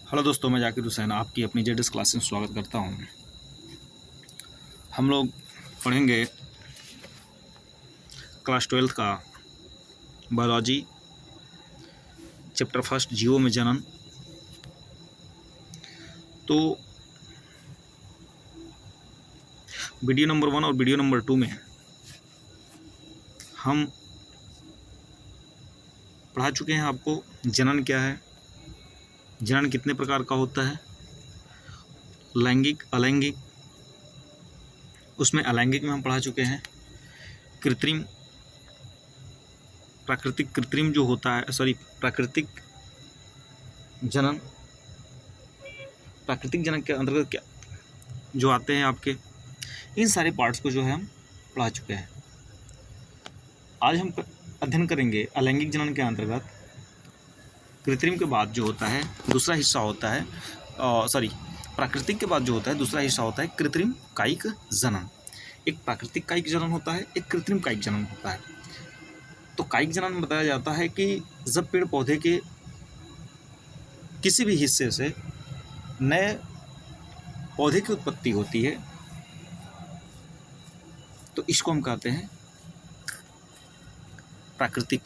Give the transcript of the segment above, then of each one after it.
Hello दोस्तों, मैं जाकिर हुसैन आपकी अपनी जेडएस क्लास में स्वागत करता हूं। हम लोग पढ़ेंगे क्लास 12 का बायोलॉजी चैप्टर फर्स्ट, जीवों में जनन। तो वीडियो नंबर 1 और वीडियो नंबर 2 में हम पढ़ा चुके हैं आपको जनन क्या है, जनन कितने प्रकार का होता है, लैंगिक अलैंगिक। उसमें अलैंगिक में हम पढ़ा चुके हैं कृत्रिम, प्राकृतिक कृत्रिम जो होता है, प्राकृतिक जनन। प्राकृतिक जनन के अंतर्गत क्या जो आते हैं आपके, इन सारे पार्ट्स को जो है हम पढ़ा चुके हैं। आज हम अध्ययन करेंगे अलैंगिक जनन के अंतर्गत कृत्रिम के बाद जो होता है दूसरा हिस्सा होता है, प्राकृतिक के बाद जो होता है दूसरा हिस्सा होता है कृत्रिम कायिक जनन। एक प्राकृतिक कायिक जनन होता है, एक कृत्रिम कायिक जनन होता है। तो कायिक जनन में बताया जाता है कि जब पेड़ पौधे के किसी भी हिस्से से नए पौधे की उत्पत्ति होती है तो इसको हम कहते हैं प्राकृतिक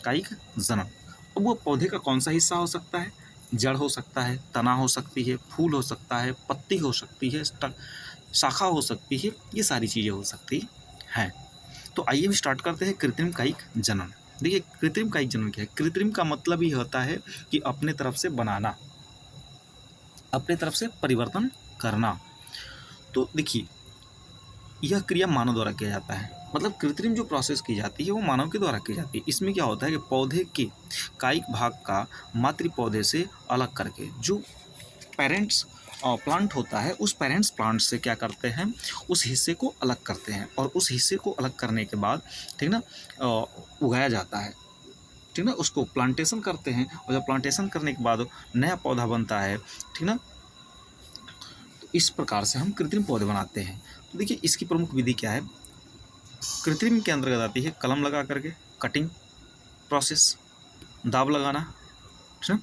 कायिक जनन। अब वो पौधे का कौन सा हिस्सा हो सकता है? जड़ हो सकता है, तना हो सकती है, फूल हो सकता है, पत्ती हो सकती है, शाखा हो सकती है, ये सारी चीज़ें हो सकती हैं। तो आइए हम स्टार्ट करते हैं कृत्रिम कायिक जनन। देखिए, कृत्रिम कायिक जनन क्या है? कृत्रिम का मतलब ही होता है कि अपने तरफ से बनाना, अपने तरफ से परिवर्तन करना। तो देखिए, यह क्रिया मानव द्वारा किया जाता है। मतलब कृत्रिम जो प्रोसेस की जाती है वो मानव के द्वारा की जाती है। इसमें क्या होता है कि पौधे के कायिक भाग का मातृ पौधे से अलग करके जो पेरेंट्स प्लांट होता है, उस पेरेंट्स प्लांट से क्या करते हैं, उस हिस्से को अलग करते हैं और उस हिस्से को अलग करने के बाद ठीक ना उगाया जाता है, ठीक ना, उसको प्लांटेशन करते हैं। और जब प्लांटेशन करने के बाद नया पौधा बनता है, ठीक ना, तो इस प्रकार से हम कृत्रिम पौधे बनाते हैं। तो देखिए, इसकी प्रमुख विधि क्या है? कृत्रिम के अंतर्गत आती है कलम लगा करके कटिंग प्रोसेस, दाब लगाना, ठीक है,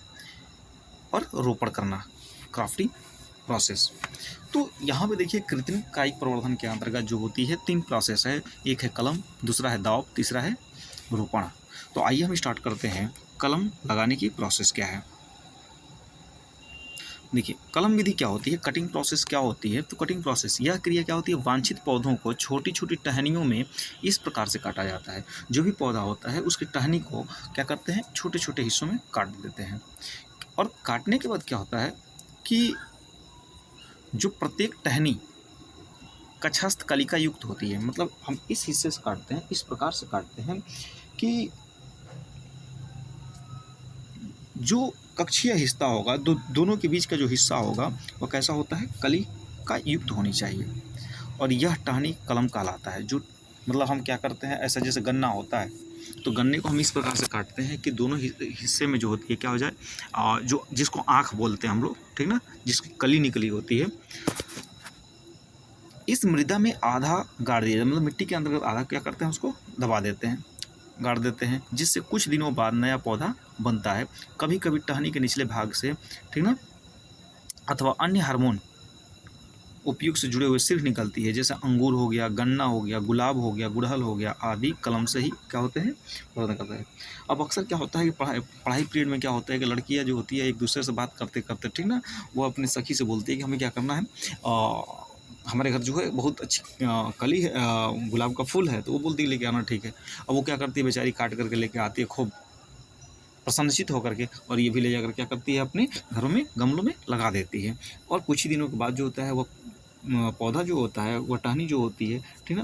और रोपण करना, क्राफ्टिंग प्रोसेस। तो यहाँ पे देखिए, कृत्रिम कायिक प्रवर्धन के अंतर्गत जो होती है 3 प्रोसेस है। एक है कलम, दूसरा है दाब, तीसरा है रोपण। तो आइए हम स्टार्ट करते हैं कलम लगाने की प्रोसेस क्या है। देखिए, कलम विधि क्या होती है, कटिंग प्रोसेस क्या होती है? तो कटिंग प्रोसेस, यह क्रिया क्या होती है? वांछित पौधों को छोटी छोटी टहनियों में इस प्रकार से काटा जाता है। जो भी पौधा होता है उसकी टहनी को क्या करते हैं, छोटे छोटे हिस्सों में काट देते हैं। और काटने के बाद क्या होता है कि जो प्रत्येक टहनी कक्षस्थ कलिका युक्त होती है, मतलब हम इस हिस्से से काटते हैं, इस प्रकार से काटते हैं कि जो कक्षीय हिस्सा होगा, दोनों के बीच का जो हिस्सा होगा वह कैसा होता है, कली का युक्त होनी चाहिए। और यह टहनी कलम कहलाता है। जो मतलब हम क्या करते हैं, ऐसा जैसे गन्ना होता है तो गन्ने को हम इस प्रकार से काटते हैं कि दोनों हिस्से में जो होती है क्या हो जाए, जो जिसको आँख बोलते हैं हम लोग, ठीक ना, जिसकी कली निकली होती है, इस मृदा में आधा गाड़ दिया, मतलब मिट्टी के अंतर्गत आधा क्या करते हैं, उसको दबा देते हैं, गाड़ देते हैं, जिससे कुछ दिनों बाद नया पौधा बनता है। कभी कभी टहनी के निचले भाग से, ठीक ना, अथवा अन्य हार्मोन उपयुक्त से जुड़े हुए सिर्फ निकलती है, जैसे अंगूर हो गया, गन्ना हो गया, गुलाब हो गया, गुड़हल हो गया आदि कलम से ही क्या होते हैं, प्रदान करते हैं। अब अक्सर क्या होता है कि पढ़ाई पीरियड में क्या होता है कि लड़कियां जो होती है एक दूसरे से बात करते करते, ठीक ना, वो अपने सखी से बोलती है कि हमें क्या करना है, हमारे घर जो है बहुत अच्छी कली है, गुलाब का फूल है, तो वो बोलती है लेके आना, ठीक है। अब वो क्या करती है बेचारी, काट करके लेके आती है खूब प्रसन्नचित होकर के, और ये भी ले जाकर क्या करती है, अपने घरों में गमलों में लगा देती है। और कुछ ही दिनों के बाद जो होता है वो पौधा जो होता है, वह टहनी जो होती है, ठीक ना,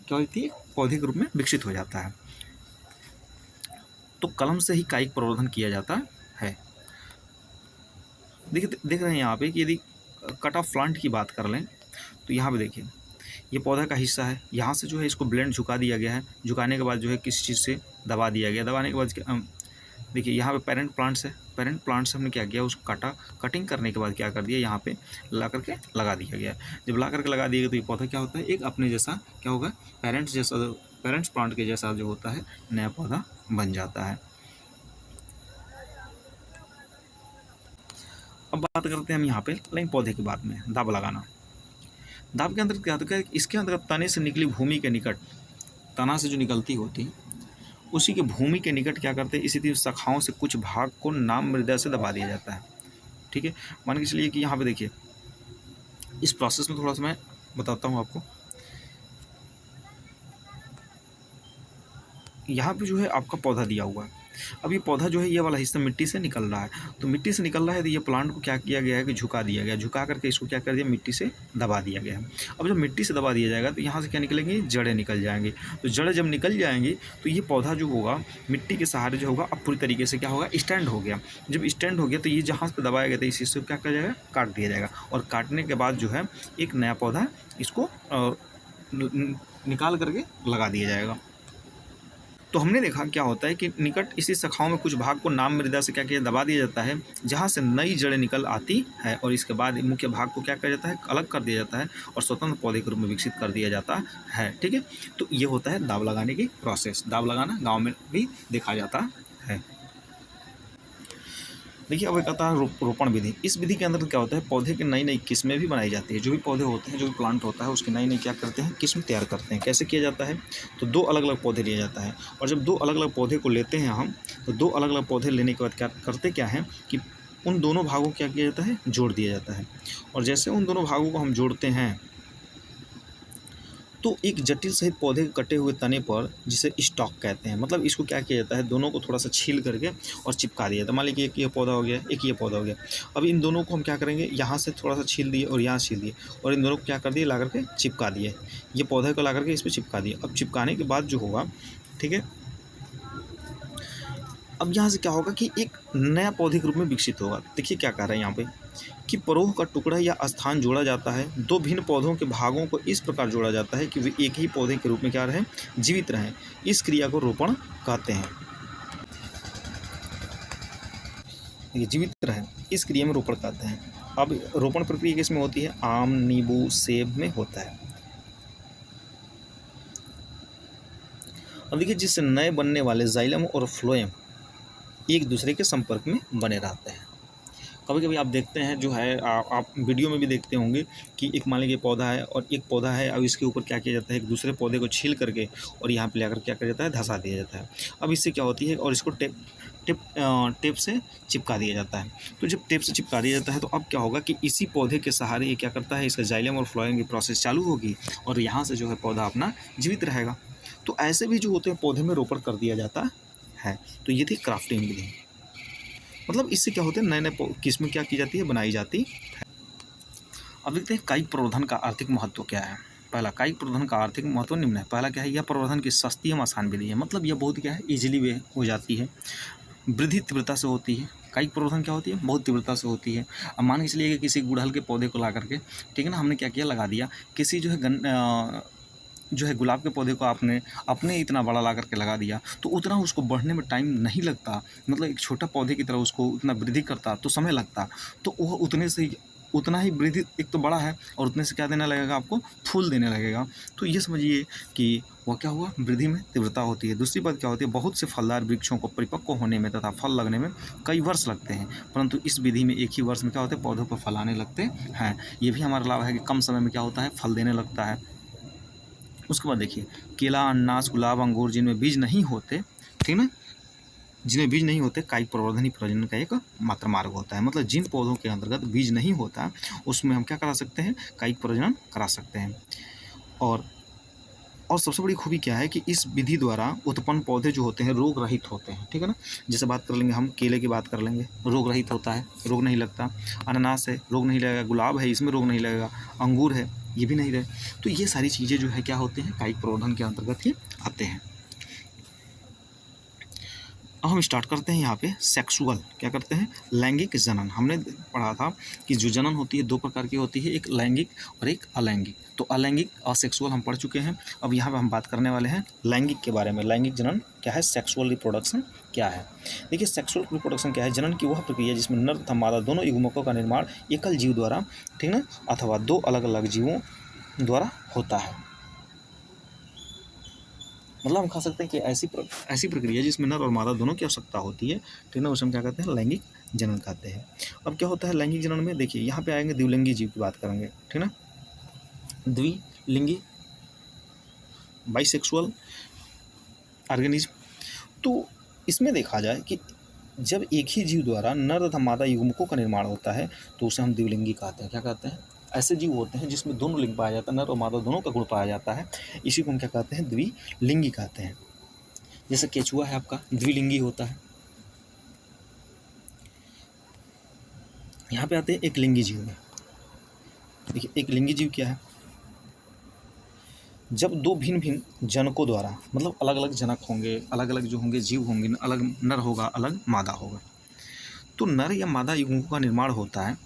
क्या होती है, पौधे के रूप में विकसित हो जाता है। तो कलम से ही कायिक प्रवर्धन किया जाता है। देखिए, देख रहे हैं यहाँ पे कि यदि कट ऑफ प्लांट की बात कर लें तो यहाँ पे देखिए, ये पौधा का हिस्सा है, यहाँ से जो है इसको ब्लेंड झुका दिया गया है, झुकाने के बाद जो है किसी चीज़ से दबा दिया गया, दबाने के बाद देखिए यहाँ पे पेरेंट प्लांट्स है, पेरेंट प्लांट से हमने क्या किया, उसको काटा, कटिंग करने के बाद क्या कर दिया, यहाँ पे ला करके लगा दिया गया। जब ला करके लगा दिया गया तो ये पौधा क्या होता है, एक अपने जैसा क्या होगा, पेरेंट्स जैसा, पेरेंट्स प्लांट के जैसा जो होता है नया पौधा बन जाता है। अब बात करते हैं हम यहाँ पे लेकिन पौधे की बात में, दाब लगाना। दाब के अंदर क्या होता है, इसके अंदर तने से निकली भूमि के निकट, तना से जो निकलती होती है उसी के भूमि के निकट क्या करते हैं, इसी तरह शाखाओं से कुछ भाग को नाम मृदा से दबा दिया जाता है। ठीक है, मान के चलिए कि यहाँ पे देखिए इस प्रोसेस में थोड़ा सा मैं बताता हूँ आपको। यहाँ पे जो है आपका पौधा दिया हुआ है। अब ये पौधा जो है ये वाला हिस्सा मिट्टी से निकल रहा है, तो मिट्टी से निकल रहा है तो ये प्लांट को क्या किया गया है कि झुका दिया गया, झुका करके इसको क्या कर दिया, मिट्टी से दबा दिया गया है। अब जब मिट्टी से दबा दिया जाएगा तो यहाँ से क्या निकलेंगे, जड़ें निकल जाएंगी। तो जड़ें जब निकल जाएंगी तो ये पौधा जो होगा मिट्टी के सहारे जो होगा अब पूरी तरीके से क्या होगा, स्टैंड हो गया। जब स्टैंड हो गया तो ये जहाँ से दबाया गया था इस हिस्से को क्या किया जाएगा, काट दिया जाएगा। और काटने के बाद जो है एक नया पौधा इसको निकाल करके लगा दिया जाएगा। तो हमने देखा क्या होता है कि निकट इसी शाखाओं में कुछ भाग को नाम मृदा से क्या किया, दबा दिया जाता है, जहाँ से नई जड़ें निकल आती है और इसके बाद मुख्य भाग को क्या किया जाता है, अलग कर दिया जाता है और स्वतंत्र पौधे के रूप में विकसित कर दिया जाता है। ठीक है, तो ये होता है दाब लगाने की प्रोसेस। दाब लगाना गाँव में भी देखा जाता है। देखिए अब एक आता है रोपण विधि। इस विधि के अंदर क्या होता है, पौधे की नई नई किस्में भी बनाई जाती है। जो भी पौधे होते हैं, जो भी प्लांट होता है उसकी नई नई क्या करते हैं, किस्म तैयार करते हैं। कैसे किया जाता है, तो दो अलग अलग पौधे लिया जाता है और जब दो अलग अलग पौधे को लेते हैं हम, तो दो अलग अलग पौधे लेने के बाद क्या करते क्या है कि उन दोनों भागों को क्या किया जाता है, जोड़ दिया जाता है। और जैसे उन दोनों भागों को हम जोड़ते हैं तो एक जटिल सहित पौधे के कटे हुए तने पर, जिसे स्टॉक कहते हैं, मतलब इसको क्या किया जाता है, दोनों को थोड़ा सा छील करके और चिपका दिया जाता है। मान लीजिए एक ये पौधा हो गया, एक ये पौधा हो गया। अब इन दोनों को हम क्या करेंगे, यहाँ से थोड़ा सा छील दिए और यहाँ छील दिए और इन दोनों को क्या कर दिए, ला करके चिपका दिए। ये पौधे को ला करके इस पर चिपका दिए। अब चिपकाने के बाद जो होगा, ठीक है, अब यहाँ से क्या होगा कि एक नया पौधे के रूप में विकसित होगा। देखिए क्या कह रहे हैं यहाँ पे कि परोह का टुकड़ा या स्थान जोड़ा जाता है। दो भिन्न पौधों के भागों को इस प्रकार जोड़ा जाता है कि वे एक ही पौधे के रूप में क्या रहें, जीवित रहें। इस क्रिया को रोपण कहते हैं। ये जीवित रहें, इस क्रिया में रोपण कहते हैं। अब रोपण प्रक्रिया किसमें होती है, आम, नींबू, सेब में होता है। अब देखिए जिससे नए बनने वाले जाइलम और फ्लोएम एक दूसरे के संपर्क में बने रहते हैं। कभी कभी आप देखते हैं जो है आप वीडियो में भी देखते होंगे कि एक मान लीजिए पौधा है और एक पौधा है, अब इसके ऊपर क्या किया जाता है, एक दूसरे पौधे को छील करके और यहाँ पे लाकर क्या किया जाता है, धंसा दिया जाता है। अब इससे क्या होती है, और इसको टेप से चिपका दिया जाता है। तो जब टेप से चिपका दिया जाता है तो अब क्या होगा कि इसी पौधे के सहारे ये क्या करता है, इसका जाइलम और फ्लोएम की प्रोसेस चालू होगी और यहाँ से जो है पौधा अपना जीवित रहेगा। तो ऐसे भी जो होते हैं पौधे में रोपण कर दिया जाता है। तो ये थी क्राफ्टिंग विधि। मतलब इससे क्या होते हैं, नए नए किस्में क्या की जाती है, बनाई जाती है। अब देखते हैं कायिक प्रवर्धन का आर्थिक महत्व क्या है। पहला, कायिक प्रवर्धन का आर्थिक महत्व निम्न है। पहला क्या है, यह प्रवर्धन की सस्ती एवं आसान विधि है। मतलब यह बहुत क्या है, इजीली वे हो जाती है, वृद्धि तीव्रता से होती है। कायिक प्रवर्धन क्या होती है, बहुत तीव्रता से होती है। अब मान के चलिए कि किसी गुड़हल के पौधे को ला करके, ठीक है ना, हमने क्या किया, लगा दिया। किसी जो है गुलाब के पौधे को आपने अपने इतना बड़ा ला करके लगा दिया, तो उतना उसको बढ़ने में टाइम नहीं लगता। मतलब एक छोटा पौधे की तरह उसको उतना वृद्धि करता तो समय लगता, तो वह उतना ही वृद्धि, एक तो बड़ा है और उतने से क्या देने लगेगा, आपको फूल देने लगेगा। तो ये समझिए कि वह क्या हुआ, वृद्धि में तीव्रता होती है। दूसरी बात क्या होती है, बहुत से फलदार वृक्षों को परिपक्व होने में तथा फल लगने में कई वर्ष लगते हैं, परंतु इस विधि में एक ही वर्ष में क्या होता है, पौधों पर फल आने लगते हैं। ये भी हमारा लाभ है कि कम समय में क्या होता है, फल देने लगता है। उसके बाद देखिए केला, अनानास, गुलाब, अंगूर जिनमें बीज नहीं होते, ठीक ना, जिनमें बीज नहीं होते, कायिक प्रवर्धन ही प्रजनन का एक मात्र मार्ग होता है। मतलब जिन पौधों के अंतर्गत बीज नहीं होता उसमें हम क्या करा सकते हैं, कायिक प्रजनन करा सकते हैं। और सबसे बड़ी खूबी क्या है कि इस विधि द्वारा उत्पन्न पौधे जो होते हैं रोग रहित होते हैं। ठीक है ना, जैसे बात कर लेंगे हम केले की बात कर लेंगे, रोग रहित होता है, रोग नहीं लगता। अनानास है, रोग नहीं लगेगा। गुलाब है, इसमें रोग नहीं लगेगा। अंगूर है, ये भी नहीं रहे। तो ये सारी चीज़ें जो है क्या होते हैं, कायिक प्रवर्धन के अंतर्गत ही आते हैं। अब हम स्टार्ट करते हैं यहाँ पे सेक्सुअल, क्या करते हैं, लैंगिक जनन। हमने पढ़ा था कि जो जनन होती है दो प्रकार की होती है, एक लैंगिक और एक अलैंगिक। तो अलैंगिक और सेक्सुअल हम पढ़ चुके हैं। अब यहाँ पे हम बात करने वाले हैं लैंगिक के बारे में। लैंगिक जनन क्या है, सेक्सुअल रिप्रोडक्शन क्या है। देखिए सेक्सुअल रिप्रोडक्शन क्या है, जनन की वह प्रक्रिया जिसमें नर तथा मादा दोनों युग्मकों का निर्माण एकल जीव द्वारा, ठीक ना, अथवा दो अलग अलग जीवों द्वारा होता है। मतलब हम कह सकते हैं कि ऐसी प्रक्रिया जिसमें नर और मादा दोनों की आवश्यकता होती है, ठीक ना, उसे हम क्या कहते हैं, लैंगिक जनन कहते हैं। अब क्या होता है लैंगिक जनन में, देखिए यहाँ पे आएंगे द्विलिंगी जीव की बात करेंगे, ठीक ना, द्विलिंगी बाइसेक्सुअल ऑर्गेनिज्म। तो इसमें देखा जाए कि जब एक ही जीव द्वारा नर तथा मादा युग्मकों का निर्माण होता है तो उसे हम द्विलिंगी कहते हैं। क्या कहते हैं? ऐसे जीव होते हैं जिसमें दोनों लिंग पाया जाता है, नर और मादा दोनों का गुण पाया जाता है, इसी को हम क्या कहते हैं, द्विलिंगी कहते हैं। जैसे केचुआ है आपका, द्विलिंगी होता है। यहाँ पे आते हैं एक लिंगी जीव में। देखिए एक लिंगी जीव क्या है, जब दो भिन्न भिन्न जनकों द्वारा, मतलब अलग अलग जनक होंगे, अलग अलग जो होंगे जीव होंगे, अलग नर होगा, अलग मादा होगा, तो नर या मादा युग्मकों का निर्माण होता है,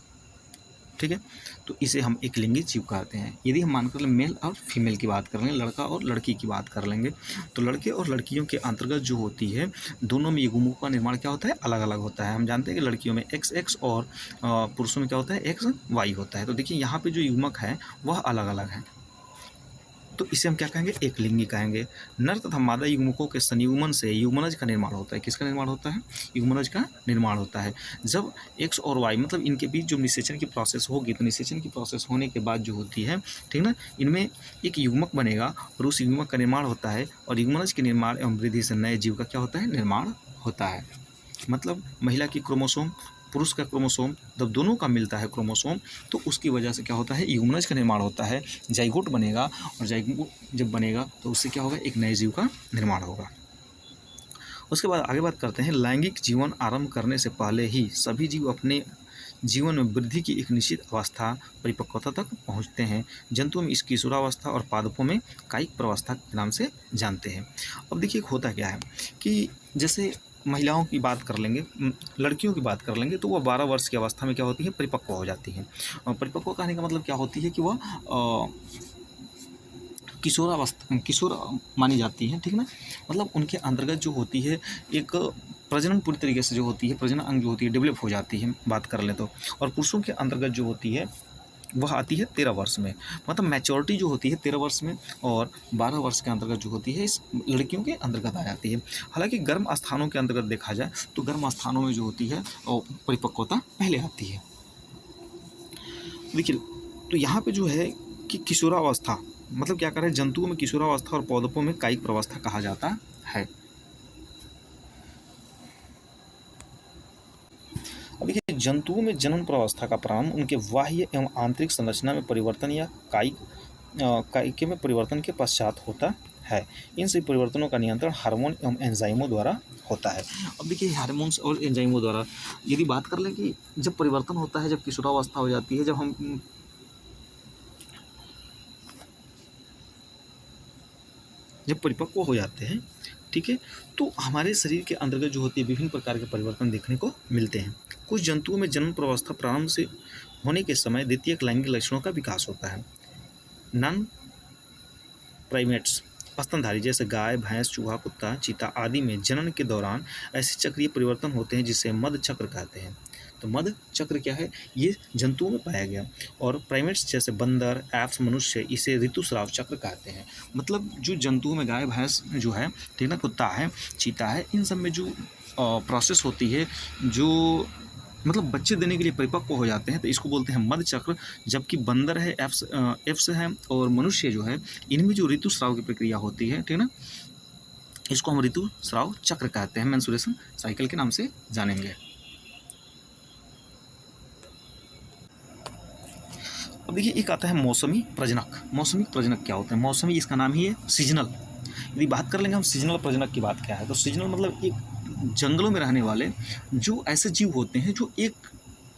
ठीक है, तो इसे हम एक लिंगी जीव कहते हैं। यदि हम मानकर मेल और फीमेल की बात कर लेंगे, लड़का और लड़की की बात कर लेंगे, तो लड़के और लड़कियों के अंतर्गत जो होती है, दोनों में युग्मकों का निर्माण क्या होता है, अलग अलग होता है। हम जानते हैं कि लड़कियों में XX और पुरुषों में क्या होता है, XY होता है। तो देखिए यहाँ पे जो युग्मक है वह अलग अलग है, तो इसे हम क्या कहेंगे, एक लिंगी कहेंगे। नर तथा मादा युग्मकों के संयुग्मन से युग्मनज का निर्माण होता है। किसका निर्माण होता है? युग्मनज का निर्माण होता है। जब X और Y मतलब इनके बीच जो निषेचन की प्रोसेस होगी, तो निषेचन की प्रोसेस होने के बाद जो होती है, ठीक ना, इनमें एक युग्मक बनेगा और उस युग्मक का निर्माण होता है, और युग्मनज के निर्माण एवं वृद्धि से नए जीव का क्या होता है, निर्माण होता है। मतलब महिला की क्रोमोसोम, पुरुष का क्रोमोसोम, जब दोनों का मिलता है क्रोमोसोम, तो उसकी वजह से क्या होता है, युग्मनज का निर्माण होता है, जाइगोट बनेगा, और जाइगोट जब बनेगा तो उससे क्या होगा, एक नए जीव का निर्माण होगा। उसके बाद आगे बात करते हैं, लैंगिक जीवन आरंभ करने से पहले ही सभी जीव अपने जीवन में वृद्धि की एक निश्चित अवस्था, परिपक्वता तक पहुंचते हैं। जंतुओं में इस किशोरावस्था और पादपों में कायिक प्रवस्था के नाम से जानते हैं। अब देखिए होता क्या है कि जैसे महिलाओं की बात कर लेंगे, लड़कियों की बात कर लेंगे, तो वह 12 वर्ष की अवस्था में क्या होती है, परिपक्व हो जाती है। और परिपक्व कहने का मतलब क्या होती है कि वह किशोर मानी जाती है, ठीक ना, मतलब उनके अंतर्गत जो होती है एक प्रजनन पूरी तरीके से जो होती है, प्रजनन अंग जो होती है डेवलप हो जाती है, बात कर ले तो। और पुरुषों के अंतर्गत जो होती है वह आती है 13 वर्ष में, मतलब मैच्योरिटी जो होती है 13 वर्ष में, और 12 वर्ष के अंतर्गत जो होती है इस लड़कियों के अंतर्गत आ जाती है। हालांकि गर्म स्थानों के अंतर्गत देखा जाए तो गर्म स्थानों में जो होती है और परिपक्वता पहले आती है। देखिए तो यहाँ पे जो है कि किशोरावस्था मतलब क्या करें, जंतुओं में किशोरावस्था और पौधों में कायिक प्रवस्था कहा जाता है। अब देखिए जंतुओं में जनन प्रवस्था का प्रारंभ उनके बाह्य एवं आंतरिक संरचना में परिवर्तन या कायिक में परिवर्तन के पश्चात होता है। इन सभी परिवर्तनों का नियंत्रण हार्मोन एवं एंजाइमों द्वारा होता है। अब देखिए हार्मोन्स और एंजाइमों द्वारा यदि बात कर लें कि जब परिवर्तन होता है, जब किशोरावस्था हो जाती है, जब परिपक्व हो जाते हैं, ठीक है, तो हमारे शरीर के अंतर्गत जो होती है विभिन्न प्रकार के परिवर्तन देखने को मिलते हैं। कुछ जंतुओं में जन्म प्रवस्था प्रारंभ से होने के समय द्वितीयक लैंगिक लक्षणों का विकास होता है। नॉन प्राइमेट्स स्तनधारी जैसे गाय, भैंस, चूहा, कुत्ता, चीता आदि में जनन के दौरान ऐसे चक्रीय परिवर्तन होते हैं जिसे मध्य चक्र कहते हैं। तो मध्य चक्र क्या है, ये जंतुओं में पाया गया। और प्राइमेट्स जैसे बंदर, एप्स, मनुष्य इसे ऋतुस्राव चक्र कहते हैं। मतलब जो जंतुओं में गाय, भैंस जो है, ठीक ना, कुत्ता है, चीता है, इन सब में जो प्रोसेस होती है, जो मतलब बच्चे देने के लिए परिपक्व हो जाते हैं, तो इसको बोलते हैं मध्य चक्र। जबकि बंदर है, एप्स है, और मनुष्य जो है, इनमें जो ऋतुस्राव की प्रक्रिया होती है, ठीक ना, इसको हम ऋतुस्राव चक्र कहते हैं, मेंस्ट्रुएशन साइकिल के नाम से जानेंगे। अब देखिए एक आता है मौसमी प्रजनक। मौसमी प्रजनक क्या होता है? मौसमी इसका नाम ही है सीजनल। यदि बात कर लेंगे हम सीजनल प्रजनक की बात क्या है, तो सीजनल मतलब एक जंगलों में रहने वाले जो ऐसे जीव होते हैं जो एक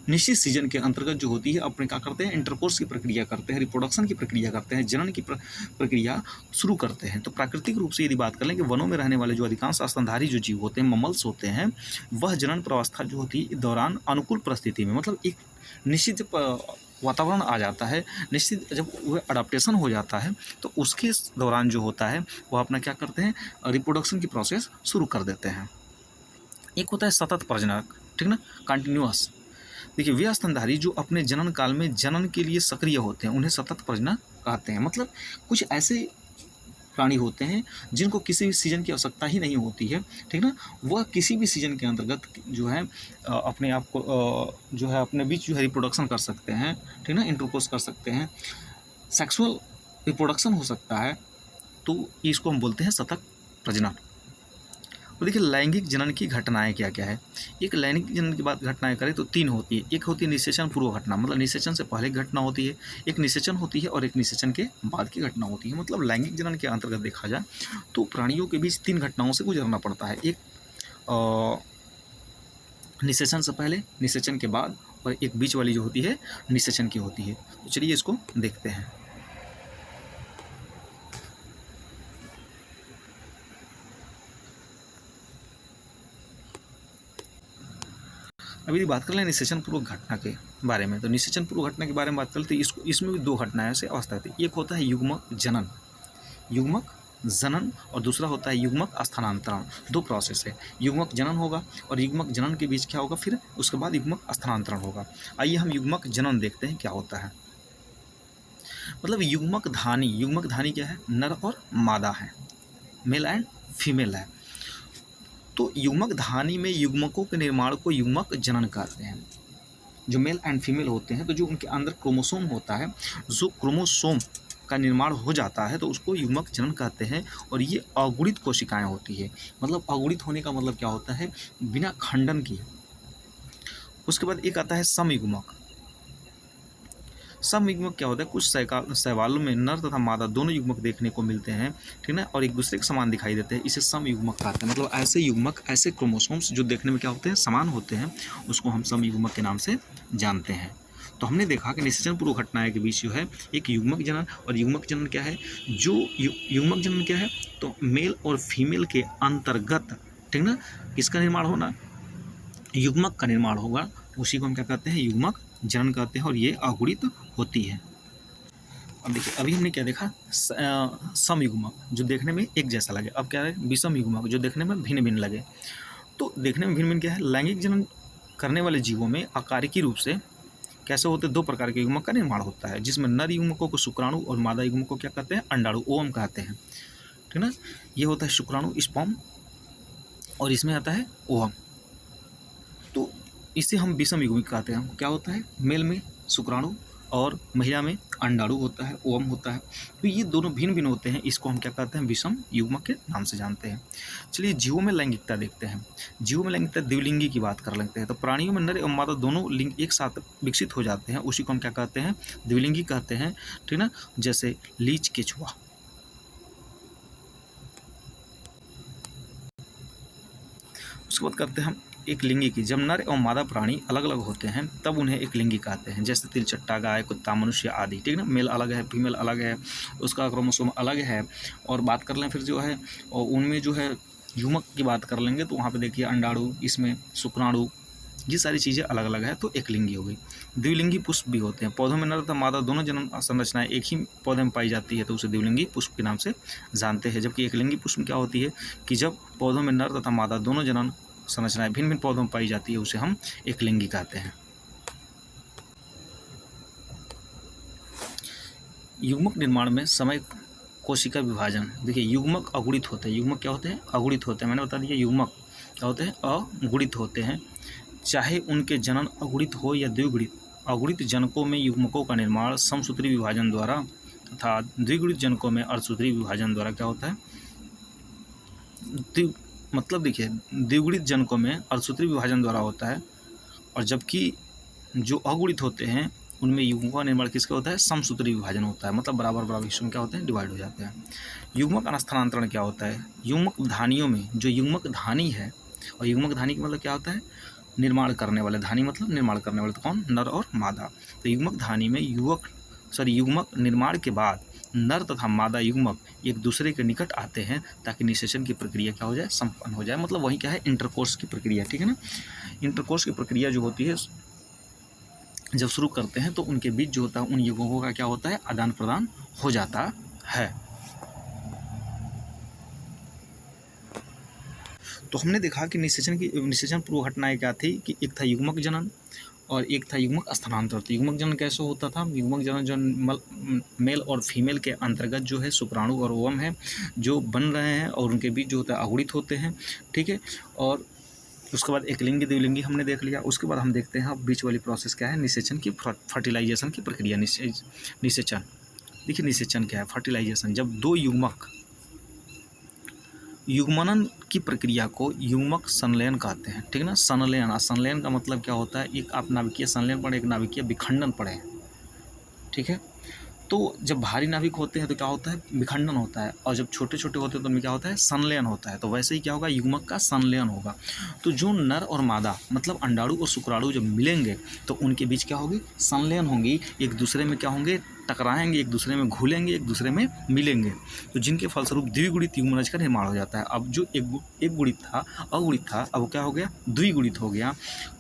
निश्चित सीजन के अंतर्गत जो होती है अपने क्या करते हैं, इंटरकोर्स की प्रक्रिया करते हैं, रिप्रोडक्शन की प्रक्रिया करते हैं, जनन की प्रक्रिया शुरू करते हैं। तो प्राकृतिक रूप से यदि बात कर लें कि वनों में रहने वाले जो अधिकांश स्तनधारी जो जीव होते हैं, ममल्स होते हैं, वह जनन प्रवस्था जो होती है दौरान अनुकूल परिस्थिति में, मतलब एक निश्चित वातावरण आ जाता है, निश्चित जब वह अडाप्टेशन हो जाता है, तो उसके दौरान जो होता है वह अपना क्या करते हैं, रिप्रोडक्शन की प्रोसेस शुरू कर देते हैं। एक होता है सतत प्रजनक, ठीक ना, कंटिन्यूअस। देखिए वे स्तनधारी जो अपने जनन काल में जनन के लिए सक्रिय होते हैं उन्हें सतत प्रजनक कहते हैं। मतलब कुछ ऐसे प्राणी होते हैं जिनको किसी भी सीजन की आवश्यकता ही नहीं होती है, ठीक ना, वह किसी भी सीजन के अंतर्गत जो है अपने आप को जो है अपने बीच जो है रिप्रोडक्शन कर सकते हैं, ठीक ना, इंटरकोर्स कर सकते हैं, सेक्सुअल रिप्रोडक्शन हो सकता है, तो इसको हम बोलते हैं सतत प्रजनन। तो देखिए लैंगिक जनन की घटनाएं क्या क्या है। एक लैंगिक जनन की बात घटनाएं करें तो 3 होती है। एक होती है निषेचन पूर्व घटना, मतलब निषेचन से पहले घटना होती है, एक निषेचन होती है और एक निषेचन के बाद की घटना होती है। मतलब लैंगिक जनन के अंतर्गत देखा जाए तो प्राणियों के बीच 3 घटनाओं से गुजरना पड़ता है। एक निषेचन से पहले, निषेचन के बाद, और एक बीच वाली जो होती है निषेचन की होती है। तो चलिए इसको देखते हैं। अभी बात कर लें निषेचन पूर्व घटना के बारे में। तो निषेचन पूर्व घटना के बारे में बात करते हैं, इसको इसमें भी 2 घटनाएं से अवस्था होती है। एक होता है युग्मक जनन, युग्मक जनन, और दूसरा होता है युग्मक स्थानांतरण। 2 प्रोसेस है, युग्मक जनन होगा और युग्मक जनन के बीच क्या होगा, फिर उसके बाद युग्मक स्थानांतरण होगा। आइए हम युग्मक जनन देखते हैं क्या होता है। मतलब युग्मक धानी, युग्मक धानी क्या है, नर और मादा है, मेल एंड फीमेल है। तो युग्मक धानी में युग्मकों के निर्माण को युग्मक जनन कहते हैं। जो मेल एंड फीमेल होते हैं तो जो उनके अंदर क्रोमोसोम होता है, जो क्रोमोसोम का निर्माण हो जाता है तो उसको युग्मक जनन कहते हैं। और ये अगुणित कोशिकाएं होती है। मतलब अगुणित होने का मतलब क्या होता है, बिना खंडन किए। उसके बाद एक आता है समयुग्मक। समयुग्मक क्या होता है, कुछ शैवालों में नर तथा मादा दोनों युग्मक देखने को मिलते हैं, ठीक है, और एक दूसरे के समान दिखाई देते हैं, इसे समयुग्मक कहते हैं। मतलब ऐसे युग्मक, ऐसे क्रोमोसोम्स जो देखने में क्या होते हैं, समान होते हैं, उसको हम समयुग्मक के नाम से जानते हैं। तो हमने देखा कि निषेचन पूर्व घटनाएं के बीच जो है एक युग्मक जनन, और युग्मक जनन क्या है, जो युग्मक जनन क्या है, तो मेल और फीमेल के अंतर्गत, ठीक ना, किसका निर्माण होना, युग्मक का निर्माण होगा, उसी को हम क्या कहते हैं, युग्मक जनन कहते हैं, और ये अगुणित होती है। अब देखिए अभी हमने क्या देखा, समयुग्मक जो देखने में एक जैसा लगे। अब क्या है, विषम युग्मक जो देखने में भिन्न भिन्न लगे। तो देखने में भिन्न भिन्न क्या है, लैंगिक जनन करने वाले जीवों में आकारिकी रूप से कैसे होते, 2 प्रकार के युग्मक का निर्माण होता है, जिसमें नर युग्मकों को शुक्राणु और मादा युग्मकों को क्या कहते हैं, अंडाणु, ओवम कहते हैं, ठीक ना। ये होता है शुक्राणु, स्पर्म, और इसमें आता है ओवम। तो इसे हम विषम युग्मक कहते हैं। क्या होता है, मेल में शुक्राणु और महिला में अंडाणु होता है, ओवम होता है। तो ये दोनों भिन्न भिन्न होते हैं, इसको हम क्या कहते हैं, विषम युग्मक के नाम से जानते हैं। चलिए जीवों में लैंगिकता देखते हैं। जीवों में लैंगिकता द्विलिंगी की बात कर लेते हैं। तो प्राणियों में नर एवं मादा दोनों लिंग एक साथ विकसित हो जाते हैं, उसी को हम क्या कहते हैं, द्विलिंगी कहते हैं, ठीक ना। जैसे लीच, केचुआ। उसके बाद करते हैं हम एक लिंगी की। जब नर एवं मादा प्राणी अलग अलग होते हैं तब उन्हें एक लिंगी कहते हैं, जैसे तिलचट्टा, गाय, कुत्ता, मनुष्य आदि, ठीक ना। मेल अलग है, फीमेल अलग है, उसका क्रोमोसोम अलग है। और बात कर लें फिर जो है, और उनमें जो है युग्मक की बात कर लेंगे तो वहाँ पे देखिए अंडाणु, इसमें शुक्राणु, ये सारी चीज़ें अलग अलग है, तो एक लिंगी हो गई। द्विलिंगी पुष्प भी होते हैं। पौधों में नर तथा मादा दोनों जन्म संरचनाएं एक ही पौधे में पाई जाती है तो उसे द्विलिंगी पुष्प के नाम से जानते हैं। जबकि एक लिंगी पुष्प क्या होती है कि जब पौधों में नर तथा मादा दोनों जन्म संरचनाएं भिन्न भिन्न पौधों में पाई जाती है, उसे हम एक लिंगी कहते हैं। युग्मक निर्माण में समय कोशिका विभाजन। देखिए युग्मक अगुणित होते हैं। युग्मक क्या होते हैं, अगुणित होते हैं। मैंने बता दिया युग्मक क्या होते हैं, अगुणित होते हैं। चाहे उनके जनन अगुणित हो या द्विगुणित। अगुणित जनकों में युग्मकों का निर्माण समसूत्री विभाजन द्वारा तथा द्विगुणित जनकों में अर्धसूत्री विभाजन द्वारा क्या होता है, मतलब देखिए द्विगुणित जनकों में अर्धसूत्री विभाजन द्वारा होता है, और जबकि जो अगुणित होते हैं उनमें युग्मकों का निर्माण किसका होता है, समसूत्री विभाजन होता है। मतलब बराबर बराबर हिस्सों में क्या होते हैं, डिवाइड हो जाते हैं। युग्मक स्थानांतरण क्या होता है, युग्मक धानियों में जो युग्मक धानी है, और युग्मक धानी का मतलब क्या होता है, निर्माण करने वाले। धानी मतलब निर्माण करने वाले, तो कौन, नर और मादा। तो युग्मक धानी में युग्मक निर्माण के बाद नर तथा मादा युग्मक एक दूसरे के निकट आते हैं ताकि निषेचन की प्रक्रिया क्या हो जाए, संपन्न हो जाए। मतलब वही क्या है, इंटरकोर्स की प्रक्रिया, ठीक है ना। इंटरकोर्स की प्रक्रिया जो होती है जब शुरू करते हैं तो उनके बीच जो होता है उन युग्मकों का क्या होता है, आदान प्रदान हो जाता है। तो हमने देखा कि निषेचन पूर्व घटनाएं क्या थी, कि एक था युग्मक जनन, और एक था युग्मक स्थानांतरण। तो युग्मक जनन कैसे होता था? युग्मक जनन जो मेल और फीमेल के अंतर्गत जो है शुक्राणु और ओवम है जो बन रहे हैं और उनके बीच जो होता है अगुणित होते हैं, ठीक है। और उसके बाद एक लिंगी द्विलिंगी हमने देख लिया। उसके बाद हम देखते हैं अब बीच वाली प्रोसेस क्या है, निषेचन की, फर्टिलाइजेशन की प्रक्रिया। निषेचन, देखिए निषेचन क्या है? फर्टिलाइजेशन, जब दो युग्मक युग्मनन की प्रक्रिया को युग्मक संलयन कहते हैं, ठीक है ना। संलयन, संलयन का मतलब क्या होता है? एक आप नाभिकीय संलयन पढ़े, एक नाभिकीय विखंडन पढ़े, ठीक है। तो जब भारी नाभिक होते हैं तो क्या होता है? विखंडन होता है, और जब छोटे छोटे होते हैं तो उनमें क्या होता है? संलयन होता है। तो वैसे ही क्या होगा? युग्मक का संलयन होगा। तो जो नर और मादा मतलब अंडाणु और शुक्राणु जब मिलेंगे तो उनके बीच क्या होगी? संलयन होंगी, एक दूसरे में क्या होंगे? टकराएंगे, एक दूसरे में घुलेंगे, एक दूसरे में मिलेंगे, तो जिनके फलस्वरूप द्विगुणित युग्मनज का निर्माण हो जाता है। अब जो एक गुणित था, अगुणित था, अब क्या हो गया? द्विगुणित हो गया,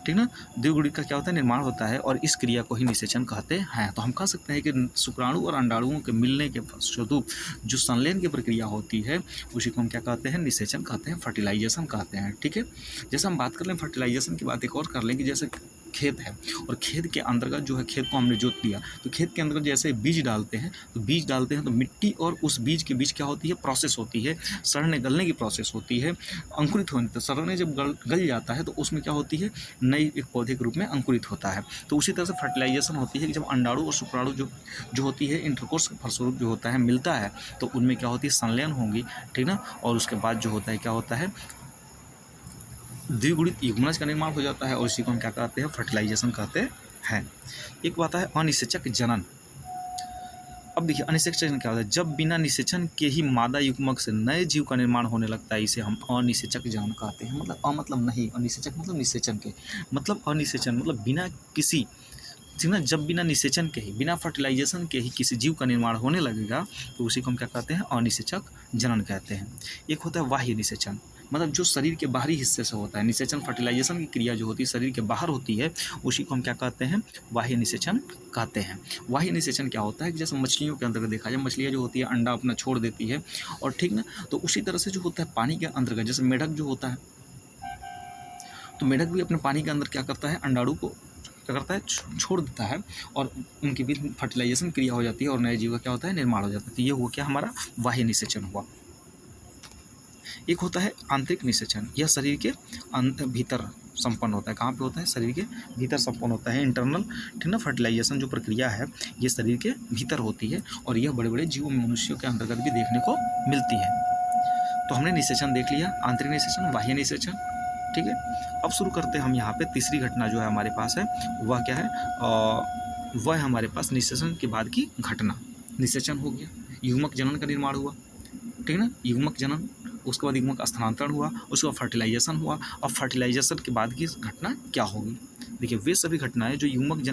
ठीक ना। द्विगुणित का क्या होता है? निर्माण होता है, और इस क्रिया को ही निषेचन कहते हैं। तो हम कह सकते हैं कि शुक्राणु और अंडाणुओं के मिलने के फलस्वरूप जो संलयन की प्रक्रिया होती है उसी को हम क्या कहते हैं? निषेचन कहते हैं, फर्टिलाइजेशन कहते हैं, ठीक है। जैसे हम बात कर लें फर्टिलाइजेशन की, बात एक और कर लें कि जैसे खेत है, और खेत के अंतर्गत जो है, खेत को हमने जोत दिया, तो खेत के अंतर्गत जैसे बीज डालते हैं, तो बीज डालते हैं तो मिट्टी और उस बीज के बीच क्या होती है? प्रोसेस होती है, सड़ने गलने की प्रोसेस होती है, अंकुरित होने, तो सड़ने जब गल जाता है तो उसमें क्या होती है? नई एक पौधे के रूप में अंकुरित होता है। तो उसी तरह से फर्टिलाइजेशन होती है कि जब अंडाणु और शुक्राणु जो होती है इंटरकोर्स के फलस्वरूप जो होता है मिलता है, तो उनमें क्या होती है? संलयन होंगी, ठीक ना। और उसके बाद जो होता है क्या होता है? द्विगुणित युग्मनज का निर्माण हो जाता है, और इसी को हम क्या कहते हैं? फर्टिलाइजेशन कहते हैं। एक बात है अनिषेचक जनन। अब देखिए अनिषेचन क्या होता है? जब बिना निषेचन के ही मादा युग्मक से नए जीव का निर्माण होने लगता है, इसे हम अनिषेचक जनन कहते हैं। मतलब मतलब नहीं, अनिषेचक मतलब निषेचन के, मतलब अनिषेचन मतलब बिना किसी, ठीक ना, जब बिना निषेचन के ही, बिना फर्टिलाइजेशन के ही किसी जीव का निर्माण होने लगेगा तो उसी को हम क्या कहते हैं? अनिषेचक जनन कहते हैं। एक होता है बाह्य निषेचन, मतलब जो शरीर के बाहरी हिस्से से होता है। निषेचन, फर्टिलाइजेशन की क्रिया जो होती है शरीर के बाहर होती है, उसी को हम क्या कहते हैं? बाह्य निषेचन कहते हैं। बाह्य निषेचन क्या होता है कि जैसे मछलियों के अंतर्गत देखा जाए, मछलियाँ जो होती है अंडा अपना छोड़ देती है, और ठीक ना, तो उसी तरह से जो होता है पानी के अंतर्गत, जैसे मेढक जो होता है, तो मेढक भी अपने पानी के अंदर क्या करता है? अंडाणु को क्या करता है? छोड़ देता है, और उनके बीच फर्टिलाइजेशन क्रिया हो जाती है, और नए जीव का क्या होता है? निर्माण हो जाता है। तो ये हुआ क्या? हमारा बाह्य निषेचन हुआ। एक होता है आंतरिक निषेचन, यह शरीर के भीतर संपन्न होता है। कहाँ पे होता है? शरीर के भीतर संपन्न होता है, इंटरनल, ठीक ना। फर्टिलाइजेशन जो प्रक्रिया है ये शरीर के भीतर होती है, और यह बड़े बड़े जीवों, मनुष्यों के अंतर्गत भी देखने को मिलती है। तो हमने निषेचन देख लिया, आंतरिक निषेचन, बाह्य निषेचन, ठीक है। अब शुरू करते हैं हम यहाँ पे तीसरी घटना जो है हमारे पास है, वह क्या है? वह हमारे पास निषेचन के बाद की घटना। निषेचन हो गया, युग्मक जनन का निर्माण हुआ, ठीक है ना, युग्मक जनन, उसके बाद युग्मक स्थानांतरण हुआ, उसके बाद फर्टिलाइजेशन हुआ। अब फर्टिलाइजेशन के बाद की घटना क्या होगी? देखिए वे सभी घटनाएं जो युग्मनज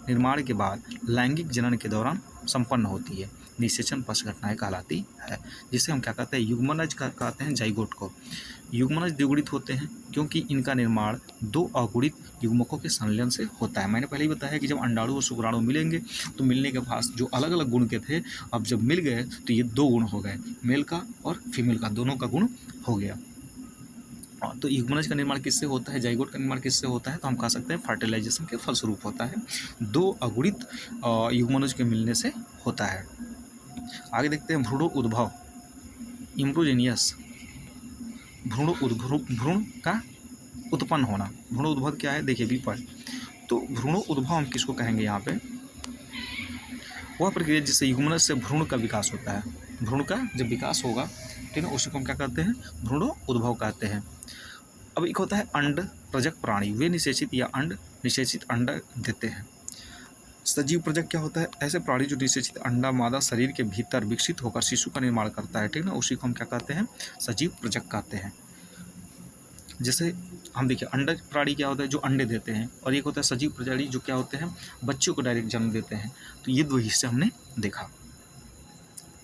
निर्माण के बाद लैंगिक जनन के दौरान संपन्न होती है, निषेचन पश्च घटनाएं कहलाती है, जिसे हम क्या कहते हैं? युग्मनज कहते हैं जाइगोट को। युग्मनज द्विगुणित होते हैं क्योंकि इनका निर्माण दो अगुणित युग्मकों के संलयन से होता है। मैंने पहले ही बताया कि जब अंडाणु और शुक्राणु मिलेंगे तो मिलने के पास जो अलग अलग गुण के थे, अब जब मिल गए तो ये दो गुण हो गए, मेल का और फीमेल का, दोनों का गुण हो गया। तो युग्मनज का निर्माण किससे होता है? जाइगोट का निर्माण किससे होता है? तो हम कह सकते हैं फर्टिलाइजेशन के फलस्वरूप होता है, दो अगुणित युग्मनज के मिलने से होता है। आगे देखते हैं भ्रूण उद्भव, इम्ब्रोजेनियस, भ्रूण का उत्पन्न होना। भ्रूण उद्भव क्या है? देखिए विपद। तो भ्रूण उद्भव हम किसको कहेंगे? यहाँ पे वह प्रक्रिया जिससे युग्मनज से भ्रूण का विकास होता है। भ्रूण का जब विकास होगा, ठीक है, उसी को हम क्या कहते हैं? भ्रूण उद्भव कहते हैं। अब एक होता है अंड प्रजक प्राणी, वे निषेचित या अंड निषेचित अंडा देते हैं। सजीव प्रजक क्या होता है? ऐसे प्राणी जो निषेचित अंडा मादा शरीर के भीतर विकसित होकर शिशु का निर्माण करता है, ठीक ना, उसी को हम क्या कहते हैं? सजीव प्रजक कहते हैं। जैसे हम देखिए अंडा प्राणी क्या होता है? जो अंडे देते हैं, और एक होता है सजीव प्राणी जो क्या होते हैं? बच्चों को डायरेक्ट जन्म देते हैं। तो ये दो हिस्से हमने देखा।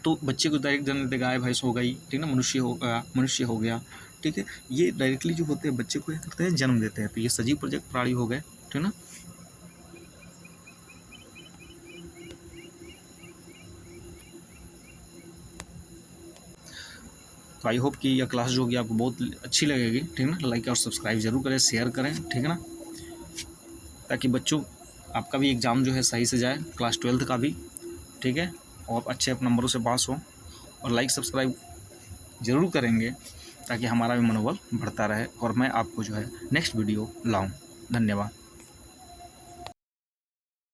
तो बच्चे को डायरेक्ट जन्म देते, गाय भैंस हो गई, ठीक ना, मनुष्य हो गया, ठीक है, ये डायरेक्टली जो होते हैं बच्चे को क्या करते हैं? जन्म देते हैं। तो ये सजीव प्रजक प्राणी हो गए, ठीक ना। तो आई होप कि यह क्लास जो होगी आपको बहुत अच्छी लगेगी, ठीक है ना। लाइक और सब्सक्राइब जरूर करें, शेयर करें, ठीक है ना, ताकि बच्चों आपका भी एग्ज़ाम जो है सही से जाए, क्लास 12th का भी, ठीक है, और अच्छे नंबरों से पास हो। और लाइक सब्सक्राइब ज़रूर करेंगे ताकि हमारा भी मनोबल बढ़ता रहे और मैं आपको जो है नेक्स्ट वीडियो लाऊं। धन्यवाद।